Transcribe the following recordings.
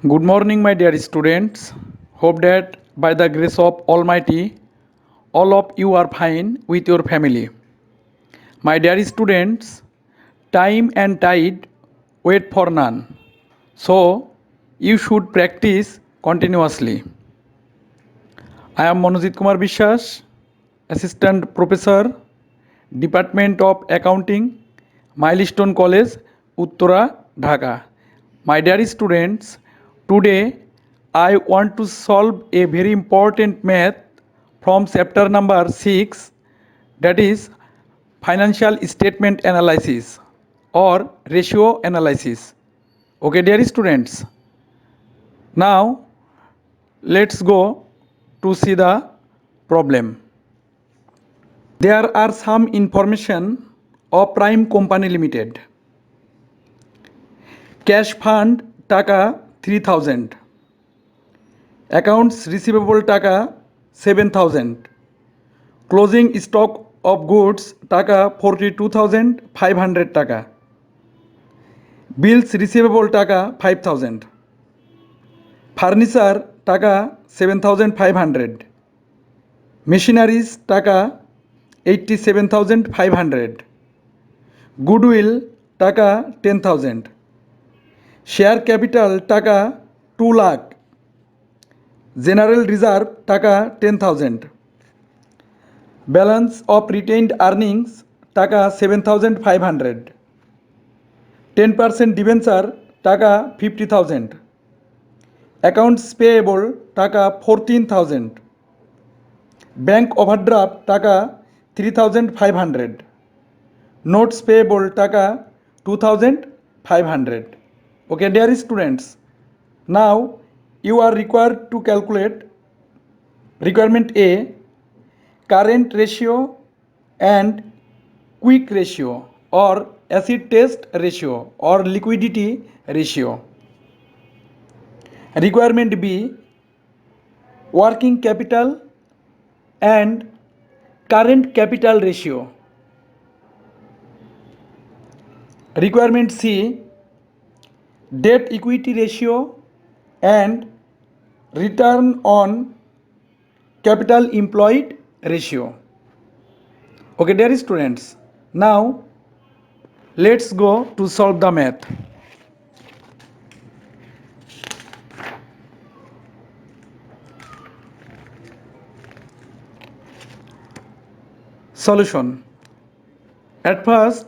Good morning, my dear students. Hope that by the grace of Almighty, all of you are fine with your family. My dear students, time and tide wait for none. So, you should practice continuously. I am Manojit Kumar Bishwas, Assistant Professor, Department of Accounting, Milestone College, Uttara, Dhaka. My dear students, today I want to solve a very important math from chapter number 6, that is financial statement analysis or ratio analysis. Okay, dear students, now let's go to see the problem. There are some information of Prime Company Limited. Cash fund টাকা 3000, accounts receivable টাকা 7000, closing stock of goods টাকা 42500 টাকা, bills receivable টাকা 5000, furniture টাকা 7500, machineries টাকা 87500, goodwill টাকা 10000, share capital টাকা 2 lakh, general reserve টাকা 10000, ব্যালেন্স অফ রিটেইনড আর্নিংস টাকা 7500, 10% ডিবেঞ্চার টাকা 50000, অ্যাকাউন্টস পেয়েবল টাকা 14000, ব্যাংক ওভারড্রাফট টাকা 3500, নোটস পেয়েবল টাকা 2500. Okay, dear students, now you are required to calculate requirement A, current ratio and quick ratio or acid test ratio or liquidity ratio. Requirement B, working capital and current capital ratio. Requirement C, debt equity ratio and return on capital employed ratio. Okay, dear students, now let's go to solve the math. Solution. At first,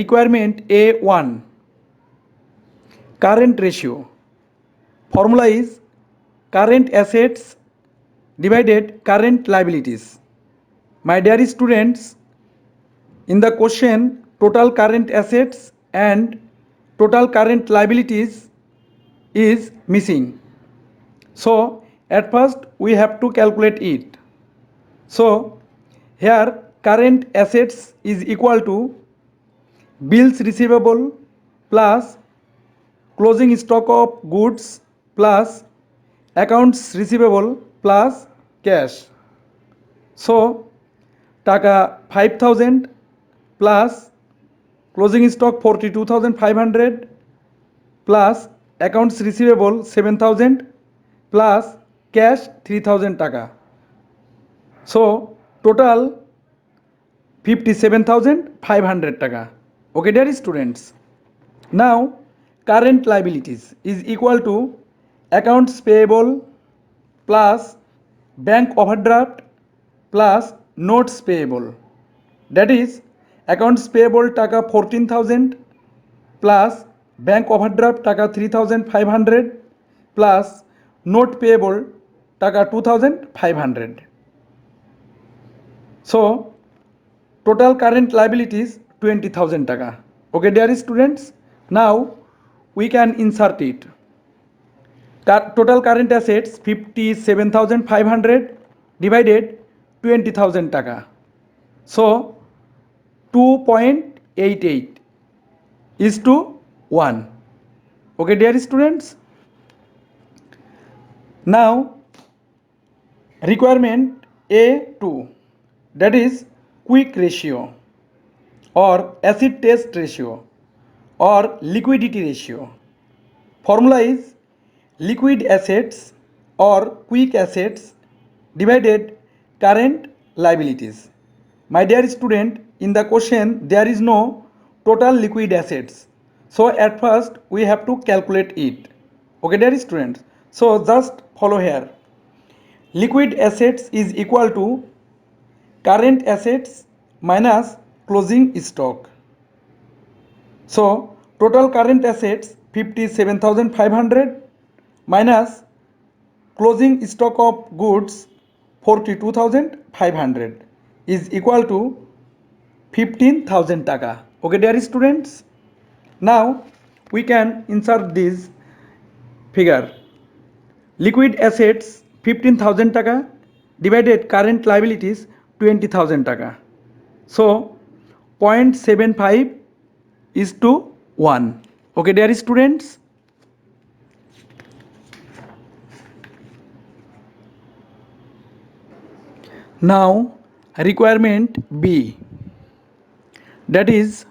requirement A1, current ratio. Formula is current assets divided current liabilities. My dear students, in the question, total current assets and total current liabilities is missing. So at first we have to calculate it. So here current assets is equal to bills receivable plus closing stock of goods plus accounts receivable plus cash. So টাকা 5000 plus closing stock 42500 plus accounts receivable 7000 plus cash 3000 টাকা. So total 57500 টাকা. Okay, dear students, now current liabilities is equal to accounts payable plus bank overdraft plus notes payable, that is accounts payable টাকা 14000 plus bank overdraft টাকা 3500 plus note payable টাকা 2500. So total current liabilities 20000 টাকা. Okay, dear students, now we can insert it. Total current assets 57500 divided 20000 টাকা. So 2.88 is to 1. Okay, dear students, now requirement A2, that is quick ratio or acid test ratio or liquidity ratio. Formula is liquid assets or quick assets divided current liabilities. My dear student, in the question there is no total liquid assets, so at first we have to calculate it. Okay dear students, so just follow here. Liquid assets is equal to current assets minus closing stock. So total current assets 57,500 minus closing stock of goods 42,500 is equal to 15,000 taka. Okay dear students, now we can insert this figure. Liquid assets 15,000 taka divided current liabilities 20,000 taka. So 0.75 is to 1. Okay dear students. Now requirement B, that is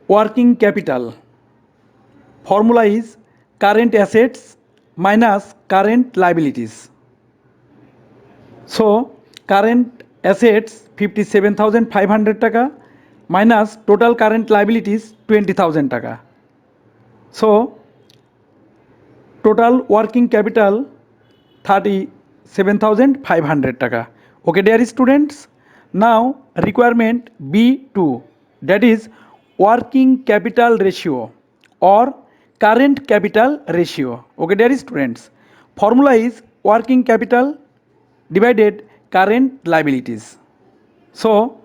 working capital. Formula is current assets minus current liabilities. So current assets 57,500 taka minus total current liabilities 20,000 taka. So total working capital 37,500 taka. Okay dear students, now requirement B2, that is working capital ratio or current capital ratio. Okay dear students, formula is working capital divided current liabilities. So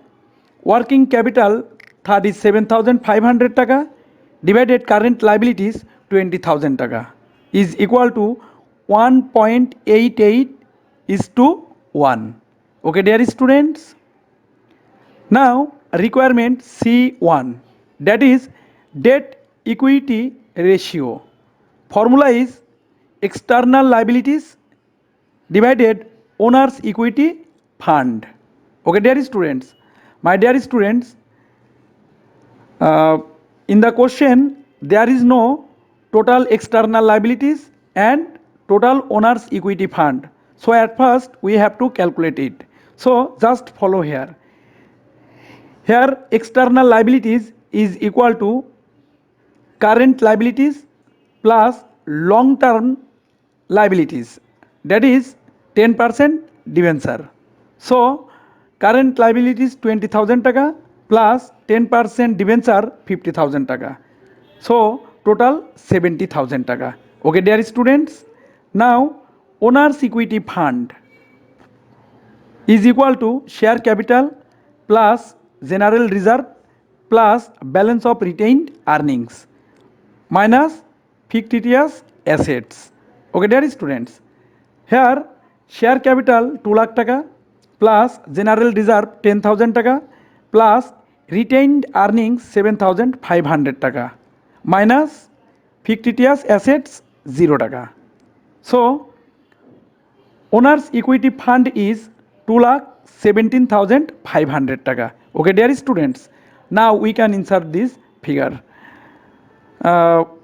working capital 37,500 taka divided current liabilities 20,000 taka is equal to 1.88 is to 1. Okay dear students, now requirement C1, that is debt equity ratio. Formula is external liabilities divided owner's equity fund. Okay dear students, my dear students, in the question there is no total external liabilities and total owner's equity fund, so at first we have to calculate it. So just follow here. Here external liabilities is equal to current liabilities plus long term liabilities, that is 10% debenture. So current liabilities 20,000 taka plus 10% debenture 50,000 taka. So total 70,000 taka. Okay dear students, now owner's equity fund is equal to share capital plus general reserve plus balance of retained earnings minus fictitious assets. Okay dear students, here share capital 2 lakh taka plus general reserve 10,000 taka plus retained earnings 7,500 taka minus fictitious assets 0 taka. So owner's equity fund is 2,17,500 taka. Okay dear students, now we can insert this figure.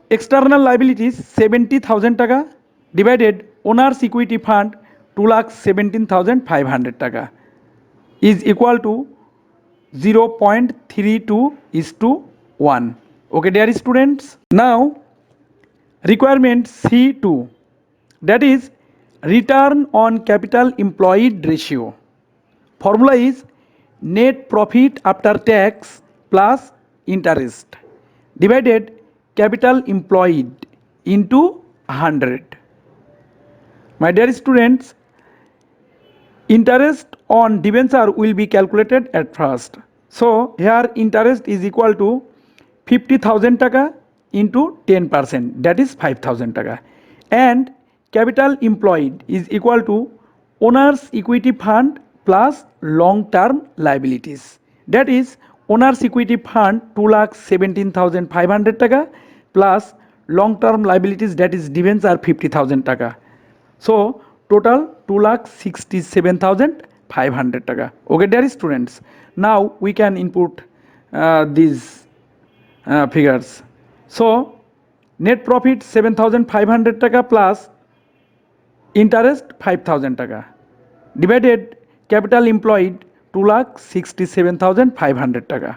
External liabilities 70,000 taka divided owner's equity fund 2,17,500 taka is equal to 0.32 is to 1. Okay dear students, now requirement C2, that is return on capital employed ratio. Formula is net profit after tax plus interest divided capital employed into 100. My dear students, interest on debenture will be calculated at first. So here interest is equal to 50,000 taka into 10%, that is 5,000 taka, and capital employed is equal to owner's equity fund plus long term liabilities, that is owner's equity fund 2,17,500 taka plus long term liabilities, that is debenture 50,000 taka. So total 2,67,500 taka. Okay dear students, now we can input these figures. So net profit 7,500 টাকা plus interest 5,000 টাকা divided capital employed 2,67,500 টাকা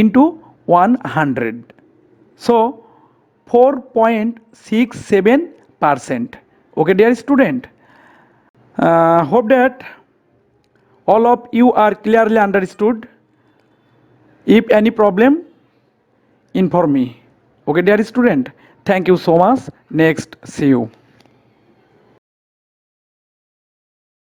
into 100, so 4.67%. Okay dear student, hope that all of you are clearly understood. If any problem, inform me. Okay dear student, thank you so much. Next, see you.